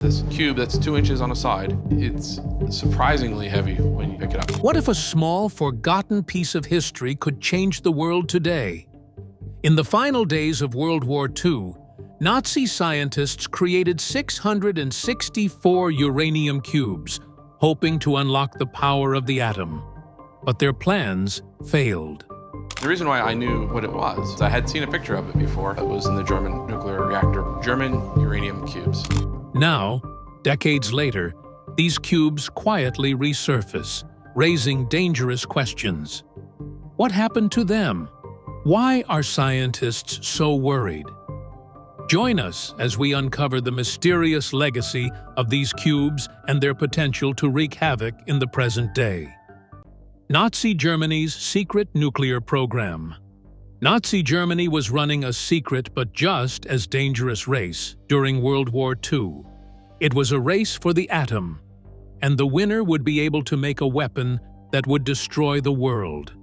This cube that's 2 inches on a side, it's surprisingly heavy when you pick it up. What if a small, forgotten piece of history could change the world today? In the final days of World War II, Nazi scientists created 664 uranium cubes, hoping to unlock the power of the atom. But their plans failed. The reason why I knew what it was is I had seen a picture of it before. It was in the German nuclear reactor. German uranium cubes. Now, decades later, these cubes quietly resurface, raising dangerous questions. What happened to them? Why are scientists so worried? Join us as we uncover the mysterious legacy of these cubes and their potential to wreak havoc in the present day. Nazi Germany's secret nuclear program. Nazi Germany was running a secret but just as dangerous race during World War II. It was a race for the atom, and the winner would be able to make a weapon that would destroy the world.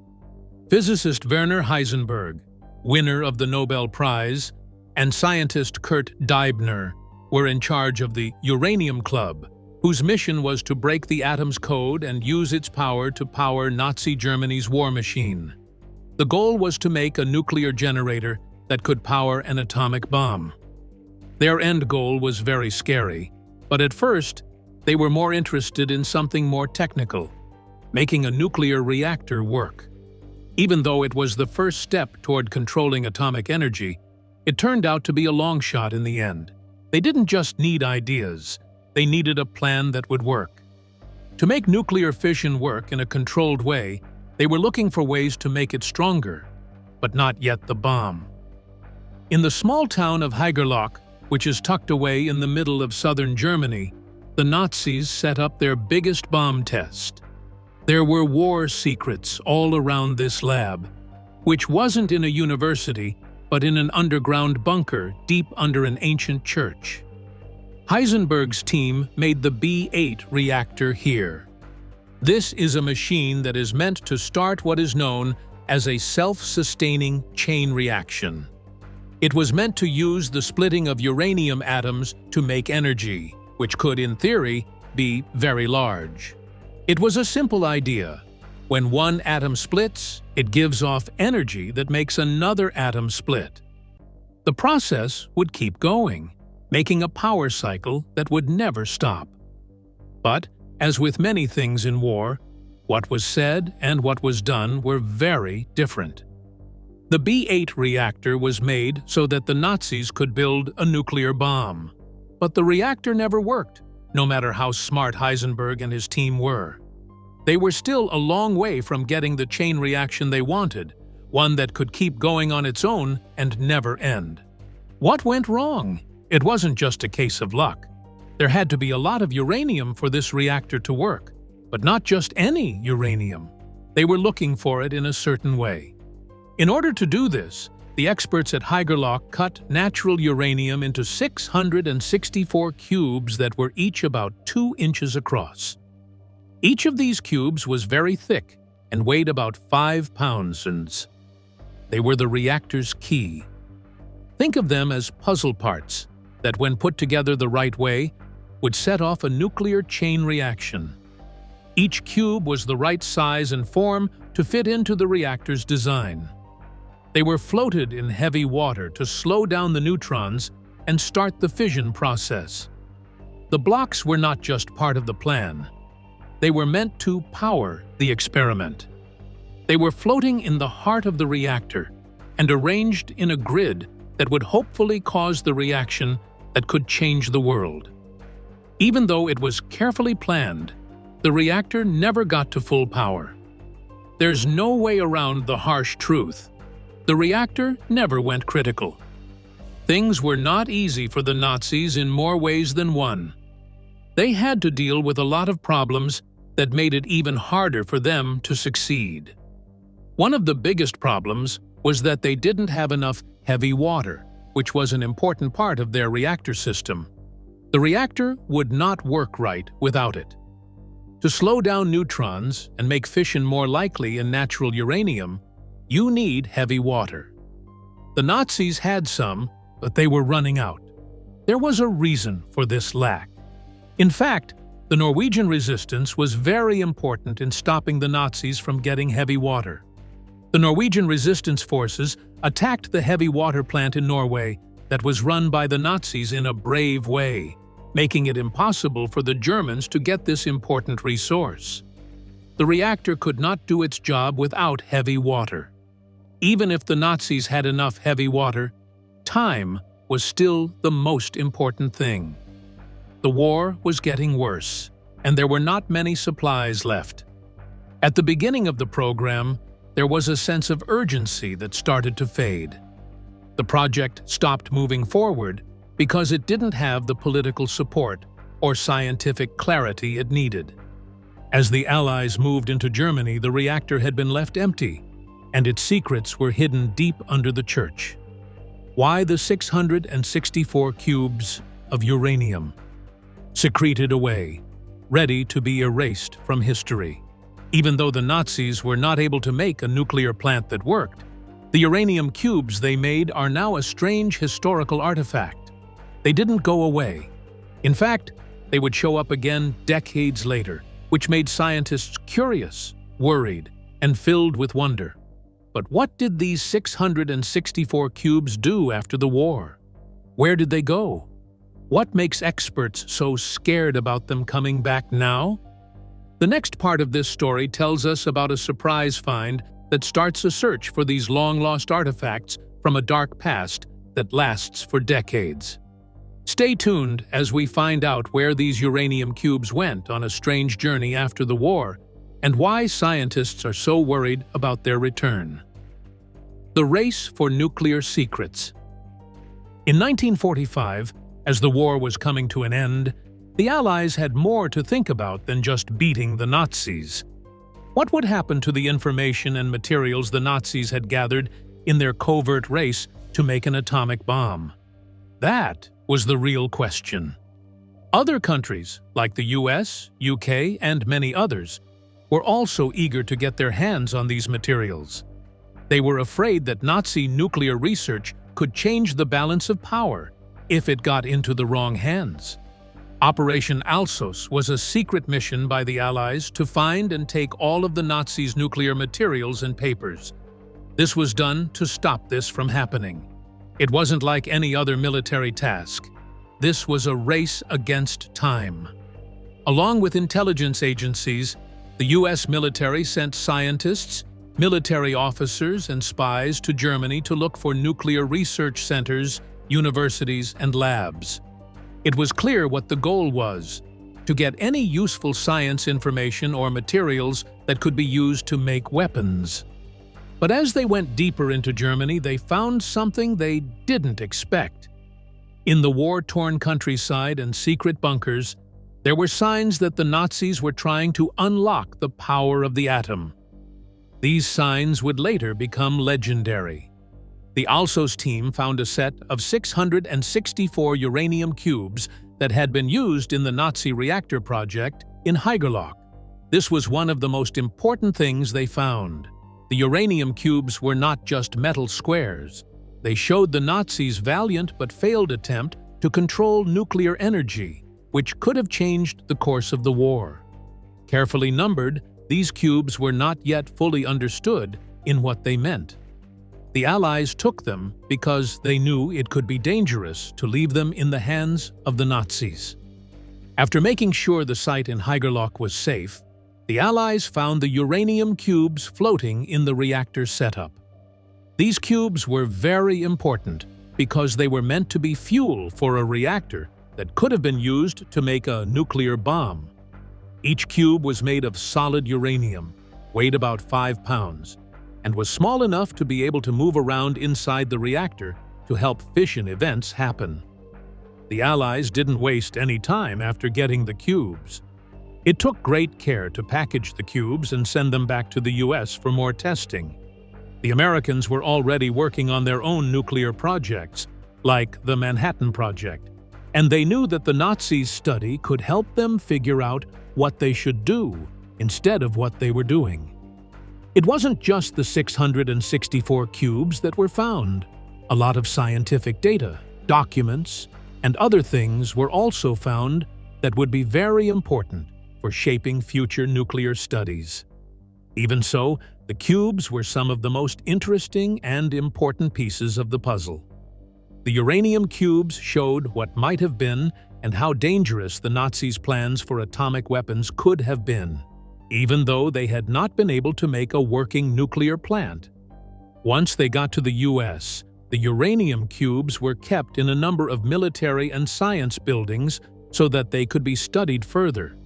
Physicist Werner Heisenberg, winner of the Nobel Prize, and scientist Kurt Deibner were in charge of the Uranium Club, whose mission was to break the atom's code and use its power to power Nazi Germany's war machine. The goal was to make a nuclear generator that could power an atomic bomb. Their end goal was very scary, but at first, they were more interested in something more technical, making a nuclear reactor work. Even though it was the first step toward controlling atomic energy, it turned out to be a long shot in the end. They didn't just need ideas, they needed a plan that would work. To make nuclear fission work in a controlled way, they were looking for ways to make it stronger, but not yet the bomb. In the small town of Haigerloch, which is tucked away in the middle of southern Germany, the Nazis set up their biggest bomb test. There were war secrets all around this lab, which wasn't in a university, but in an underground bunker deep under an ancient church. Heisenberg's team made the B8 reactor here. This is a machine that is meant to start what is known as a self-sustaining chain reaction. It was meant to use the splitting of uranium atoms to make energy, which could, in theory, be very large. It was a simple idea. When one atom splits, it gives off energy that makes another atom split. The process would keep going, making a power cycle that would never stop. But, as with many things in war, what was said and what was done were very different. The B8 reactor was made so that the Nazis could build a nuclear bomb. But the reactor never worked, no matter how smart Heisenberg and his team were. They were still a long way from getting the chain reaction they wanted, one that could keep going on its own and never end. What went wrong? It wasn't just a case of luck. There had to be a lot of uranium for this reactor to work, but not just any uranium. They were looking for it in a certain way. In order to do this, the experts at Haigerloch cut natural uranium into 664 cubes that were each about 2 inches across. Each of these cubes was very thick and weighed about 5 pounds. They were the reactor's key. Think of them as puzzle parts that, when put together the right way, would set off a nuclear chain reaction. Each cube was the right size and form to fit into the reactor's design. They were floated in heavy water to slow down the neutrons and start the fission process. The blocks were not just part of the plan. They were meant to power the experiment. They were floating in the heart of the reactor and arranged in a grid that would hopefully cause the reaction that could change the world. Even though it was carefully planned, the reactor never got to full power. There's no way around the harsh truth. The reactor never went critical. Things were not easy for the Nazis in more ways than one. They had to deal with a lot of problems that made it even harder for them to succeed. One of the biggest problems was that they didn't have enough heavy water, which was an important part of their reactor system. The reactor would not work right without it. To slow down neutrons and make fission more likely in natural uranium, you need heavy water. The Nazis had some, but they were running out. There was a reason for this lack. In fact, the Norwegian resistance was very important in stopping the Nazis from getting heavy water. The Norwegian resistance forces attacked the heavy water plant in Norway that was run by the Nazis in a brave way, making it impossible for the Germans to get this important resource. The reactor could not do its job without heavy water. Even if the Nazis had enough heavy water, time was still the most important thing. The war was getting worse, and there were not many supplies left. At the beginning of the program, there was a sense of urgency that started to fade. The project stopped moving forward because it didn't have the political support or scientific clarity it needed. As the Allies moved into Germany, the reactor had been left empty, and its secrets were hidden deep under the church. Why the 664 cubes of uranium? Secreted away, ready to be erased from history. Even though the Nazis were not able to make a nuclear plant that worked, the uranium cubes they made are now a strange historical artifact. They didn't go away. In fact, they would show up again decades later, which made scientists curious, worried, and filled with wonder. But what did these 664 cubes do after the war? Where did they go? What makes experts so scared about them coming back now? The next part of this story tells us about a surprise find that starts a search for these long-lost artifacts from a dark past that lasts for decades. Stay tuned as we find out where these uranium cubes went on a strange journey after the war and why scientists are so worried about their return. The race for nuclear secrets. In 1945, as the war was coming to an end, the Allies had more to think about than just beating the Nazis. What would happen to the information and materials the Nazis had gathered in their covert race to make an atomic bomb? That was the real question. Other countries, like the US, UK, and many others, were also eager to get their hands on these materials. They were afraid that Nazi nuclear research could change the balance of power if it got into the wrong hands. Operation Alsos was a secret mission by the Allies to find and take all of the Nazis' nuclear materials and papers. This was done to stop this from happening. It wasn't like any other military task. This was a race against time. Along with intelligence agencies, the US military sent scientists, military officers, and spies to Germany to look for nuclear research centers, universities, and labs. It was clear what the goal was: to get any useful science information or materials that could be used to make weapons. But as they went deeper into Germany, they found something they didn't expect. In the war-torn countryside and secret bunkers, there were signs that the Nazis were trying to unlock the power of the atom. These signs would later become legendary. The Alsos team found a set of 664 uranium cubes that had been used in the Nazi reactor project in Haigerloch. This was one of the most important things they found. The uranium cubes were not just metal squares. They showed the Nazis' valiant but failed attempt to control nuclear energy, which could have changed the course of the war. Carefully numbered, these cubes were not yet fully understood in what they meant. The Allies took them because they knew it could be dangerous to leave them in the hands of the Nazis. After making sure the site in Haigerloch was safe, the Allies found the uranium cubes floating in the reactor setup. These cubes were very important because they were meant to be fuel for a reactor that could have been used to make a nuclear bomb. Each cube was made of solid uranium, weighed about 5 pounds, and was small enough to be able to move around inside the reactor to help fission events happen. The Allies didn't waste any time after getting the cubes. It took great care to package the cubes and send them back to the US for more testing. The Americans were already working on their own nuclear projects, like the Manhattan Project, and they knew that the Nazis' study could help them figure out what they should do instead of what they were doing. It wasn't just the 664 cubes that were found. A lot of scientific data, documents, and other things were also found that would be very important for shaping future nuclear studies. Even so, the cubes were some of the most interesting and important pieces of the puzzle. The uranium cubes showed what might have been and how dangerous the Nazis' plans for atomic weapons could have been, even though they had not been able to make a working nuclear plant. Once they got to the US, the uranium cubes were kept in a number of military and science buildings so that they could be studied further.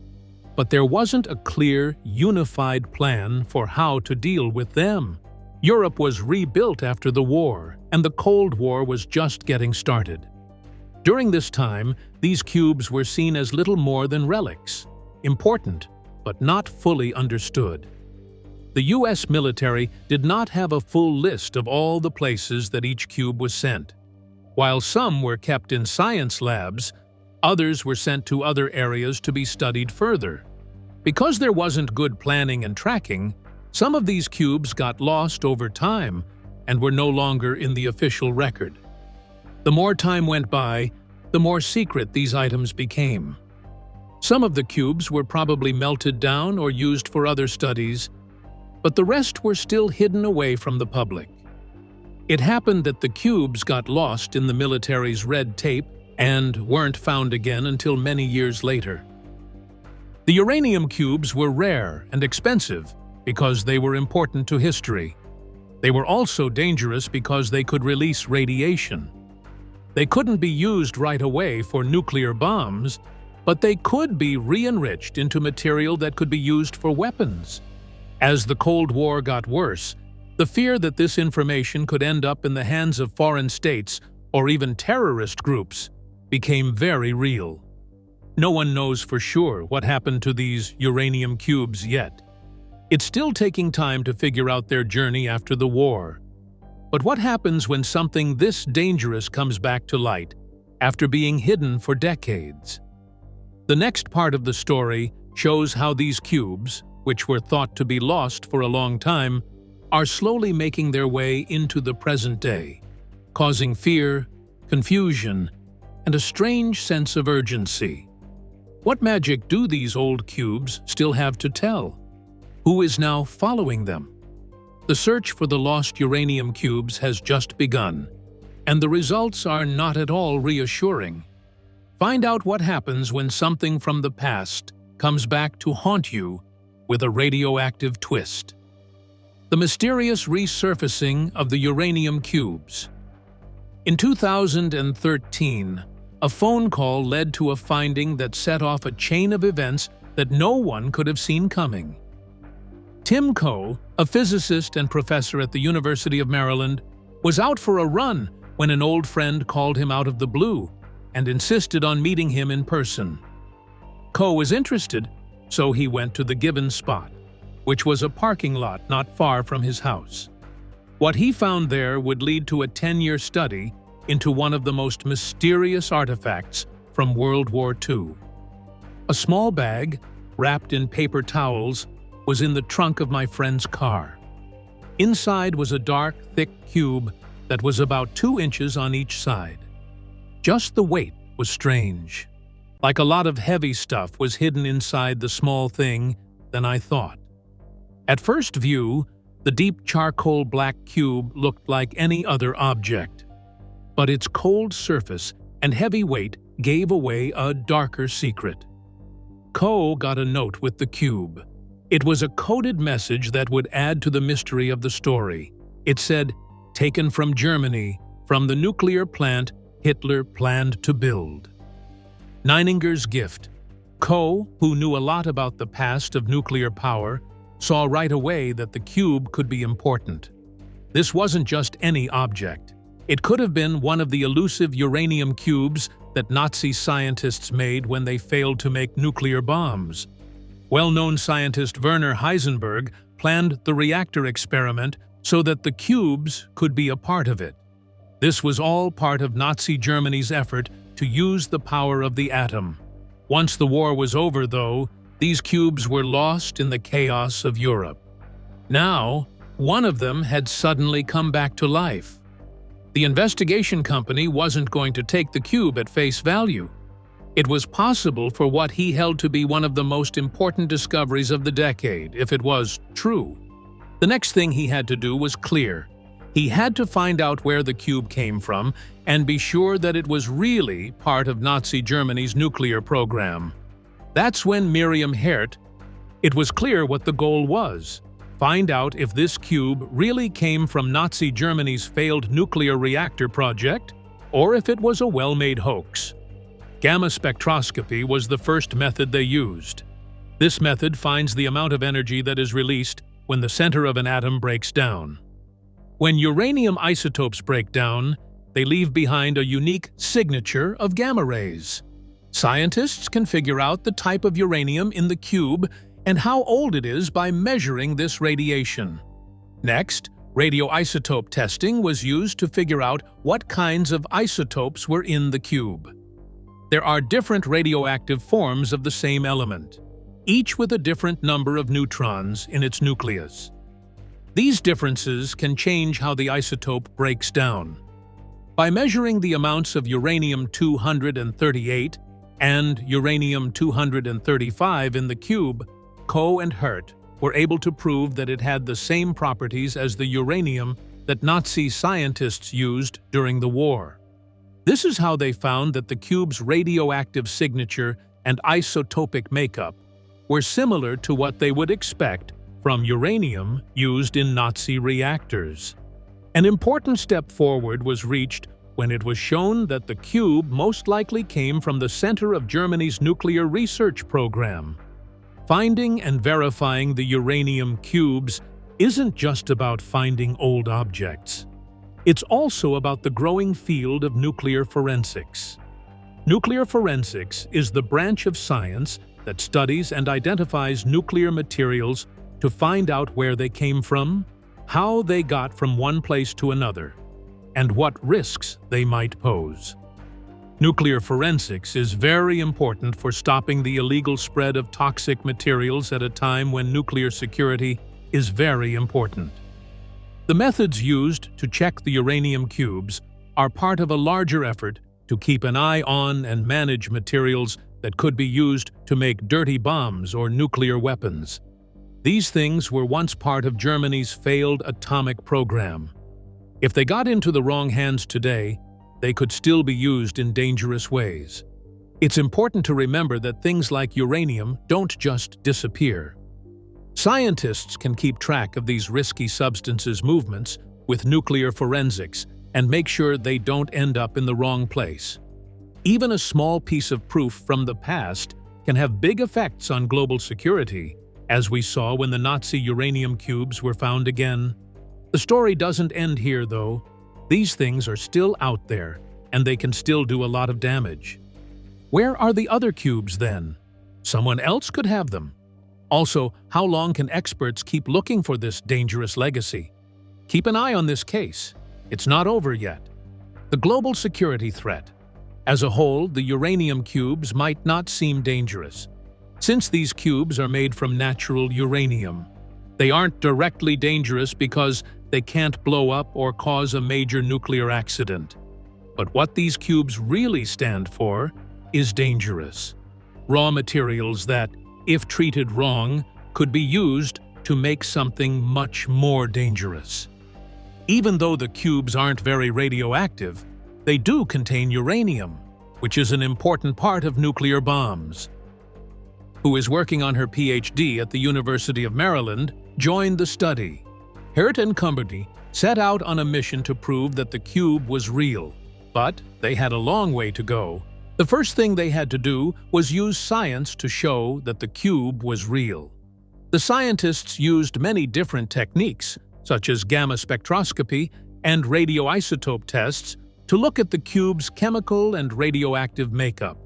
But there wasn't a clear, unified plan for how to deal with them. Europe was rebuilt after the war, and the Cold War was just getting started. During this time, these cubes were seen as little more than relics, important, but not fully understood. The US military did not have a full list of all the places that each cube was sent. While some were kept in science labs, others were sent to other areas to be studied further. Because there wasn't good planning and tracking, some of these cubes got lost over time and were no longer in the official record. The more time went by, the more secret these items became. Some of the cubes were probably melted down or used for other studies, but the rest were still hidden away from the public. It happened that the cubes got lost in the military's red tape and weren't found again until many years later. The uranium cubes were rare and expensive because they were important to history. They were also dangerous because they could release radiation. They couldn't be used right away for nuclear bombs, but they could be re-enriched into material that could be used for weapons. As the Cold War got worse, the fear that this information could end up in the hands of foreign states or even terrorist groups became very real. No one knows for sure what happened to these uranium cubes yet. It's still taking time to figure out their journey after the war. But what happens when something this dangerous comes back to light after being hidden for decades? The next part of the story shows how these cubes, which were thought to be lost for a long time, are slowly making their way into the present day, causing fear, confusion, and a strange sense of urgency. What magic do these old cubes still have to tell? Who is now following them? The search for the lost uranium cubes has just begun, and the results are not at all reassuring. Find out what happens when something from the past comes back to haunt you with a radioactive twist. The mysterious resurfacing of the uranium cubes. In 2013, a phone call led to a finding that set off a chain of events that no one could have seen coming. Tim Coe, a physicist and professor at the University of Maryland, was out for a run when an old friend called him out of the blue and insisted on meeting him in person. Coe was interested, so he went to the given spot, which was a parking lot not far from his house. What he found there would lead to a 10-year study into one of the most mysterious artifacts from World War II. A small bag, wrapped in paper towels, was in the trunk of my friend's car. Inside was a dark, thick cube that was about 2 inches on each side. Just the weight was strange. Like a lot of heavy stuff was hidden inside the small thing than I thought. At first view, the deep charcoal black cube looked like any other object. But its cold surface and heavy weight gave away a darker secret. Coe got a note with the cube. It was a coded message that would add to the mystery of the story. It said, "Taken from Germany, from the nuclear plant Hitler planned to build." Neininger's gift. Coe, who knew a lot about the past of nuclear power, saw right away that the cube could be important. This wasn't just any object. It could have been one of the elusive uranium cubes that Nazi scientists made when they failed to make nuclear bombs. Well-known scientist Werner Heisenberg planned the reactor experiment so that the cubes could be a part of it. This was all part of Nazi Germany's effort to use the power of the atom. Once the war was over, though, these cubes were lost in the chaos of Europe. Now, one of them had suddenly come back to life. The investigation company wasn't going to take the cube at face value. It was possible for what he held to be one of the most important discoveries of the decade, if it was true. The next thing he had to do was clear. He had to find out where the cube came from and be sure that it was really part of Nazi Germany's nuclear program. That's when Miriam Hert. It was clear what the goal was: find out if this cube really came from Nazi Germany's failed nuclear reactor project, or if it was a well-made hoax. Gamma spectroscopy was the first method they used. This method finds the amount of energy that is released when the center of an atom breaks down. When uranium isotopes break down, they leave behind a unique signature of gamma rays. Scientists can figure out the type of uranium in the cube and how old it is by measuring this radiation. Next, radioisotope testing was used to figure out what kinds of isotopes were in the cube. There are different radioactive forms of the same element, each with a different number of neutrons in its nucleus. These differences can change how the isotope breaks down. By measuring the amounts of uranium-238 and uranium-235 in the cube, Coe and Hert were able to prove that it had the same properties as the uranium that Nazi scientists used during the war. This is how they found that the cube's radioactive signature and isotopic makeup were similar to what they would expect from uranium used in Nazi reactors. An important step forward was reached when it was shown that the cube most likely came from the center of Germany's nuclear research program. Finding and verifying the uranium cubes isn't just about finding old objects. It's also about the growing field of nuclear forensics. Nuclear forensics is the branch of science that studies and identifies nuclear materials to find out where they came from, how they got from one place to another, and what risks they might pose. Nuclear forensics is very important for stopping the illegal spread of toxic materials at a time when nuclear security is very important. The methods used to check the uranium cubes are part of a larger effort to keep an eye on and manage materials that could be used to make dirty bombs or nuclear weapons. These things were once part of Germany's failed atomic program. If they got into the wrong hands today, they could still be used in dangerous ways. It's important to remember that things like uranium don't just disappear. Scientists can keep track of these risky substances' movements with nuclear forensics and make sure they don't end up in the wrong place. Even a small piece of proof from the past can have big effects on global security, as we saw when the Nazi uranium cubes were found again. The story doesn't end here, though. These things are still out there, and they can still do a lot of damage. Where are the other cubes, then? Someone else could have them. Also, how long can experts keep looking for this dangerous legacy? Keep an eye on this case. It's not over yet. The global security threat. As a whole, the uranium cubes might not seem dangerous. Since these cubes are made from natural uranium, they aren't directly dangerous because they can't blow up or cause a major nuclear accident. But what these cubes really stand for is dangerous. Raw materials that, if treated wrong, could be used to make something much more dangerous. Even though the cubes aren't very radioactive, they do contain uranium, which is an important part of nuclear bombs. Who is working on her PhD at the University of Maryland, joined the study. Hert and company set out on a mission to prove that the cube was real, but they had a long way to go. The first thing they had to do was use science to show that the cube was real. The scientists used many different techniques, such as gamma spectroscopy and radioisotope tests, to look at the cube's chemical and radioactive makeup.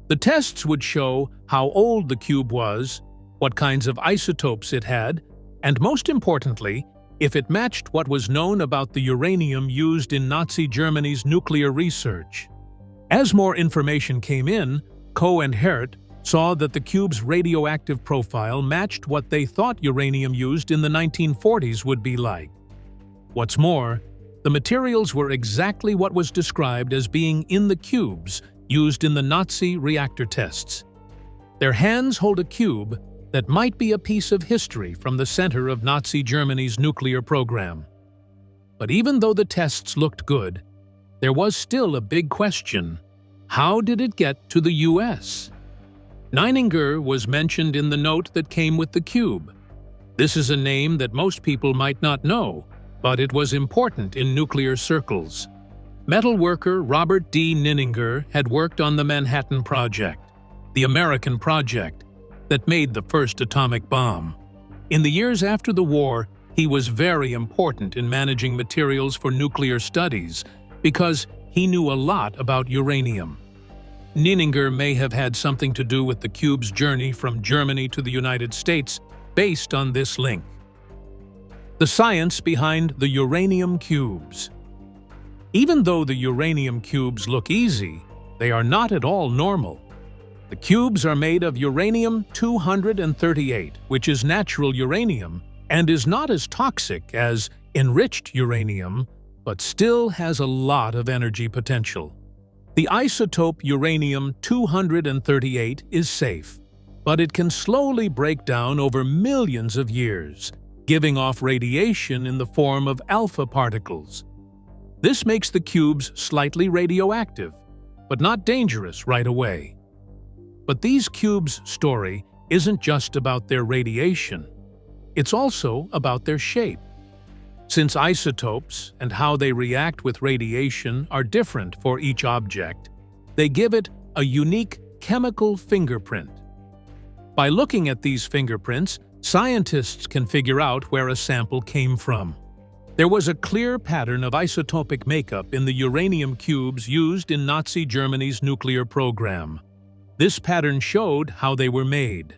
The tests would show how old the cube was, what kinds of isotopes it had, and most importantly, if it matched what was known about the uranium used in Nazi Germany's nuclear research. As more information came in, Coe and Hert saw that the cube's radioactive profile matched what they thought uranium used in the 1940s would be like. What's more, the materials were exactly what was described as being in the cubes used in the Nazi reactor tests. Their hands hold a cube that might be a piece of history from the center of Nazi Germany's nuclear program. But even though the tests looked good, there was still a big question. How did it get to the US? Nininger was mentioned in the note that came with the cube. This is a name that most people might not know, but it was important in nuclear circles. Metalworker Robert D. Nininger had worked on the Manhattan Project, the American project that made the first atomic bomb. In the years after the war, he was very important in managing materials for nuclear studies because he knew a lot about uranium. Nininger may have had something to do with the cube's journey from Germany to the United States based on this link. The science behind the uranium cubes. Even though the uranium cubes look easy, they are not at all normal. The cubes are made of uranium-238, which is natural uranium and is not as toxic as enriched uranium, but still has a lot of energy potential. The isotope uranium-238 is safe, but it can slowly break down over millions of years, giving off radiation in the form of alpha particles. This makes the cubes slightly radioactive, but not dangerous right away. But these cubes' story isn't just about their radiation. It's also about their shape. Since isotopes and how they react with radiation are different for each object, they give it a unique chemical fingerprint. By looking at these fingerprints, scientists can figure out where a sample came from. There was a clear pattern of isotopic makeup in the uranium cubes used in Nazi Germany's nuclear program. This pattern showed how they were made.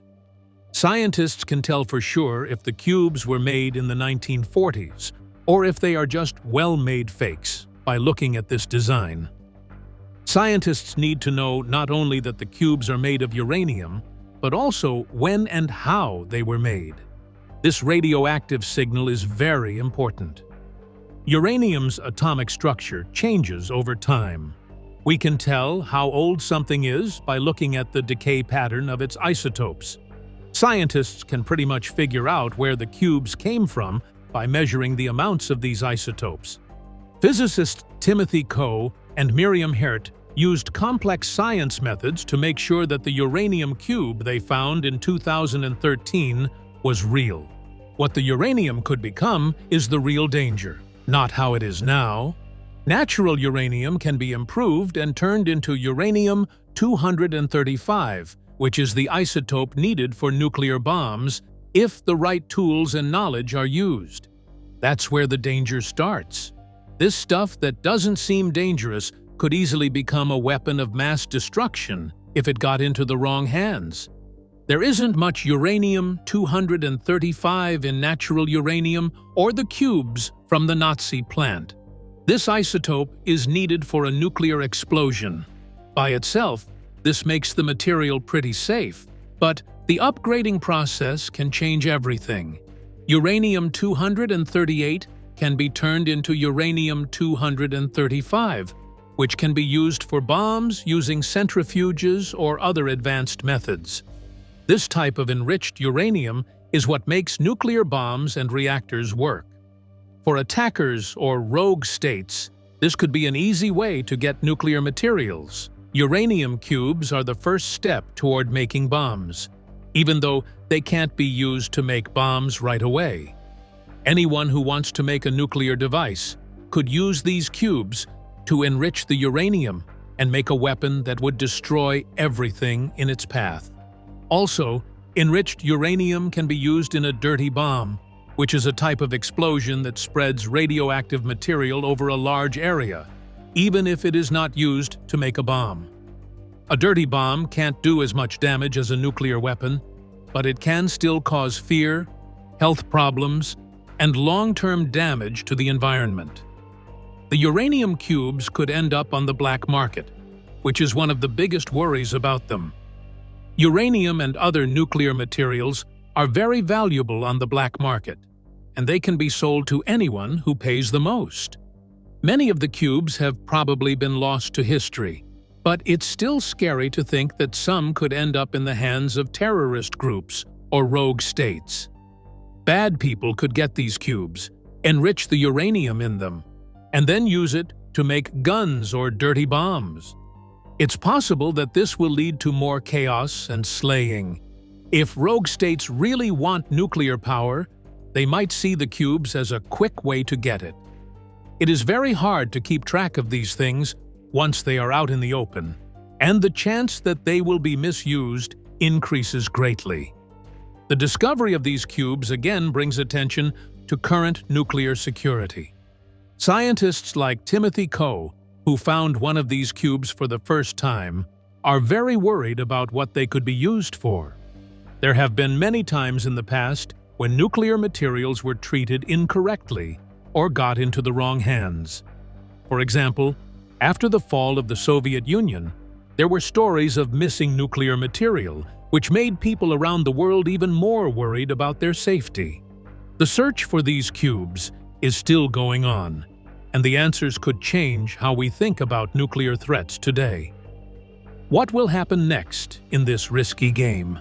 Scientists can tell for sure if the cubes were made in the 1940s or if they are just well-made fakes by looking at this design. Scientists need to know not only that the cubes are made of uranium, but also when and how they were made. This radioactive signal is very important. Uranium's atomic structure changes over time. We can tell how old something is by looking at the decay pattern of its isotopes. Scientists can pretty much figure out where the cubes came from by measuring the amounts of these isotopes. Physicists Timothy Coe and Miriam Hert used complex science methods to make sure that the uranium cube they found in 2013 was real. What the uranium could become is the real danger, not how it is now. Natural uranium can be improved and turned into uranium-235, which is the isotope needed for nuclear bombs if the right tools and knowledge are used. That's where the danger starts. This stuff that doesn't seem dangerous could easily become a weapon of mass destruction if it got into the wrong hands. There isn't much uranium-235 in natural uranium or the cubes from the Nazi plant. This isotope is needed for a nuclear explosion. By itself, this makes the material pretty safe, but the upgrading process can change everything. Uranium-238 can be turned into uranium-235, which can be used for bombs using centrifuges or other advanced methods. This type of enriched uranium is what makes nuclear bombs and reactors work. For attackers or rogue states, this could be an easy way to get nuclear materials. Uranium cubes are the first step toward making bombs, even though they can't be used to make bombs right away. Anyone who wants to make a nuclear device could use these cubes to enrich the uranium and make a weapon that would destroy everything in its path. Also, enriched uranium can be used in a dirty bomb, which is a type of explosion that spreads radioactive material over a large area, even if it is not used to make a bomb. A dirty bomb can't do as much damage as a nuclear weapon, but it can still cause fear, health problems, and long-term damage to the environment. The uranium cubes could end up on the black market, which is one of the biggest worries about them. Uranium and other nuclear materials are very valuable on the black market, and they can be sold to anyone who pays the most. Many of the cubes have probably been lost to history, But it's still scary to think that some could end up in the hands of terrorist groups or rogue states. Bad people could get these cubes, enrich the uranium in them, and then use it to make guns or dirty bombs. It's possible that this will lead to more chaos and slaying. If rogue states really want nuclear power, they might see the cubes as a quick way to get it. It is very hard to keep track of these things once they are out in the open, and the chance that they will be misused increases greatly. The discovery of these cubes again brings attention to current nuclear security. Scientists like Timothy Coe, who found one of these cubes for the first time, are very worried about what they could be used for. There have been many times in the past when nuclear materials were treated incorrectly or got into the wrong hands. For example, after the fall of the Soviet Union, there were stories of missing nuclear material, which made people around the world even more worried about their safety. The search for these cubes is still going on, and the answers could change how we think about nuclear threats today. What will happen next in this risky game?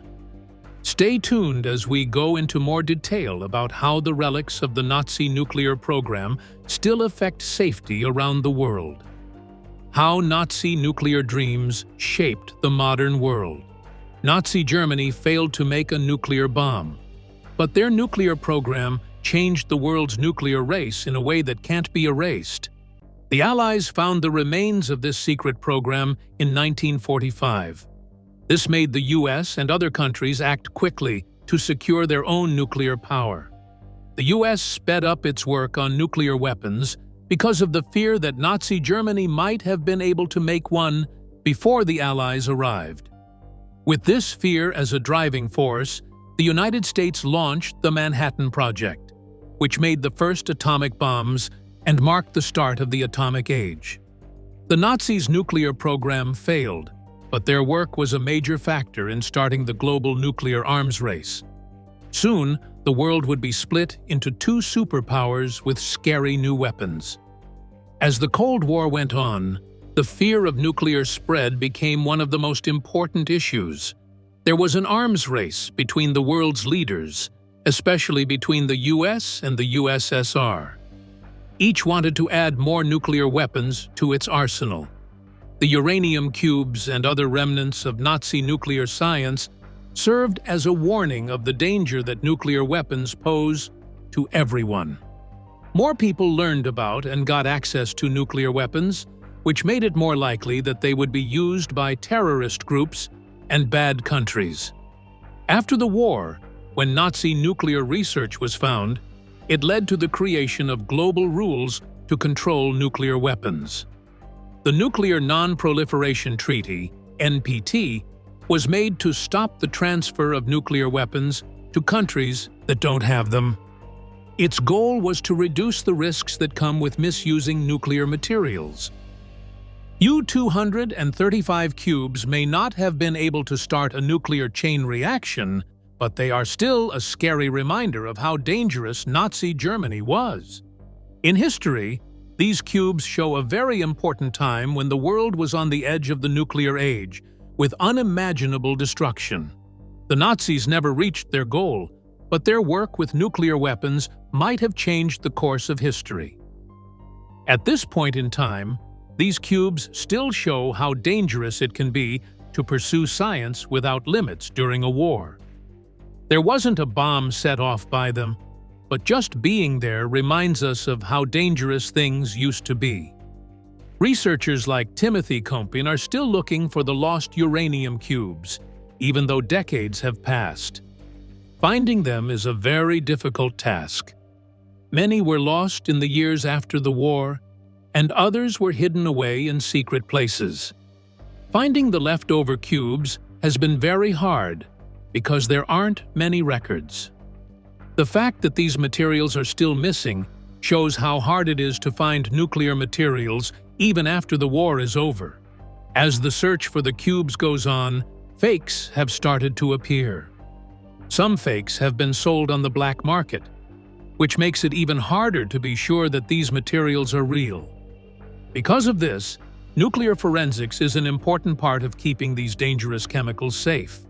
Stay tuned as we go into more detail about how the relics of the Nazi nuclear program still affect safety around the world. How Nazi nuclear dreams shaped the modern world. Nazi Germany failed to make a nuclear bomb, but their nuclear program changed the world's nuclear race in a way that can't be erased. The Allies found the remains of this secret program in 1945. This made the US and other countries act quickly to secure their own nuclear power. The US sped up its work on nuclear weapons because of the fear that Nazi Germany might have been able to make one before the Allies arrived. With this fear as a driving force, the United States launched the Manhattan Project, which made the first atomic bombs and marked the start of the atomic age. The Nazis' nuclear program failed, but their work was a major factor in starting the global nuclear arms race. Soon, the world would be split into two superpowers with scary new weapons. As the Cold War went on, the fear of nuclear spread became one of the most important issues. There was an arms race between the world's leaders, especially between the US and the USSR. Each wanted to add more nuclear weapons to its arsenal. The uranium cubes and other remnants of Nazi nuclear science served as a warning of the danger that nuclear weapons pose to everyone. More people learned about and got access to nuclear weapons, which made it more likely that they would be used by terrorist groups and bad countries. After the war, when Nazi nuclear research was found, it led to the creation of global rules to control nuclear weapons. The Nuclear Non-Proliferation Treaty, NPT, was made to stop the transfer of nuclear weapons to countries that don't have them. Its goal was to reduce the risks that come with misusing nuclear materials. U-235 cubes may not have been able to start a nuclear chain reaction, but they are still a scary reminder of how dangerous Nazi Germany was. In history, these cubes show a very important time when the world was on the edge of the nuclear age, with unimaginable destruction. The Nazis never reached their goal, but their work with nuclear weapons might have changed the course of history. At this point in time, these cubes still show how dangerous it can be to pursue science without limits during a war. There wasn't a bomb set off by them, but just being there reminds us of how dangerous things used to be. Researchers like Timothy Coe are still looking for the lost uranium cubes, even though decades have passed. Finding them is a very difficult task. Many were lost in the years after the war, and others were hidden away in secret places. Finding the leftover cubes has been very hard because there aren't many records. The fact that these materials are still missing shows how hard it is to find nuclear materials even after the war is over. As the search for the cubes goes on, fakes have started to appear. Some fakes have been sold on the black market, which makes it even harder to be sure that these materials are real. Because of this, Nuclear forensics is an important part of keeping these dangerous chemicals safe.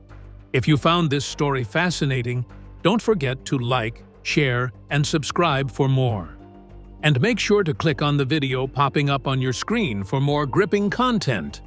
If you found this story fascinating, don't forget to like, share, and subscribe for more. And make sure to click on the video popping up on your screen for more gripping content.